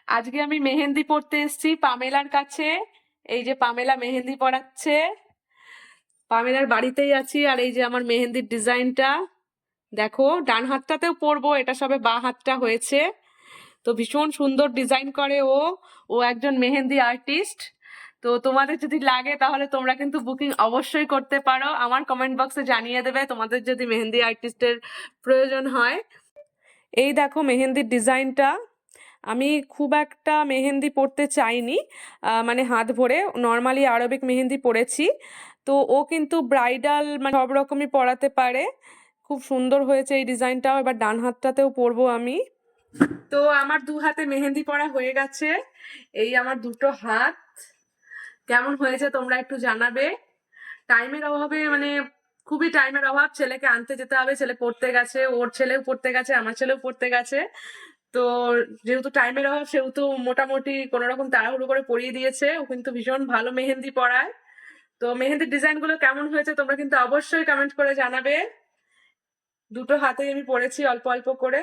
আজকে আমি মেহেন্দি পড়তে এসেছি পামেলার কাছে। এই যে পামেলা মেহেন্দি পড়াচ্ছে। পামেলার বাড়িতেই আছি। আর এই যে আমার মেহেন্দির ডিজাইনটা দেখো, ডান হাতটাতেও পরবো, এটা সবে বাঁ হাতটা হয়েছে। তো ভীষণ সুন্দর ডিজাইন করে ও। ও একজন মেহেন্দি আর্টিস্ট। তো তোমাদের যদি লাগে তাহলে তোমরা কিন্তু বুকিং অবশ্যই করতে পারো। আমার কমেন্ট বক্সে জানিয়ে দেবে তোমাদের যদি মেহেন্দি আর্টিস্টের প্রয়োজন হয়। এই দেখো মেহেন্দির ডিজাইনটা। আমি খুব একটা মেহেন্দি পরতে চাইনি, মানে হাত ভরে নর্মালি আরবিক মেহেন্দি পরেছি। তো ও কিন্তু ব্রাইডাল মানে সব রকমই পরাতে পারে। খুব সুন্দর হয়েছে এই ডিজাইনটাও। এবার ডান হাতটাতেও পরবো আমি। তো আমার দু হাতে মেহেন্দি পরা হয়ে গেছে। এই আমার দুটো হাত। কেমন হয়েছে তোমরা একটু জানাবে। টাইমের অভাবে মানে খুবই টাইমের অভাব, ছেলেকে আনতে যেতে হবে, ছেলে পড়তে গেছে, ওর ছেলেও পড়তে গেছে, আমার ছেলেও পড়তে গেছে। তো যেহেতু টাইমের অভাব সেহেতু মোটামুটি কোনো রকম তাড়াহুড়ো করে পরিয়ে দিয়েছে। ও কিন্তু ভীষণ ভালো মেহেন্দি পড়ায়। তো মেহেন্দির ডিজাইন গুলো কেমন হয়েছে তোমরা কিন্তু অবশ্যই কমেন্ট করে জানাবে। দুটো হাতেই আমি পরেছি অল্প অল্প করে।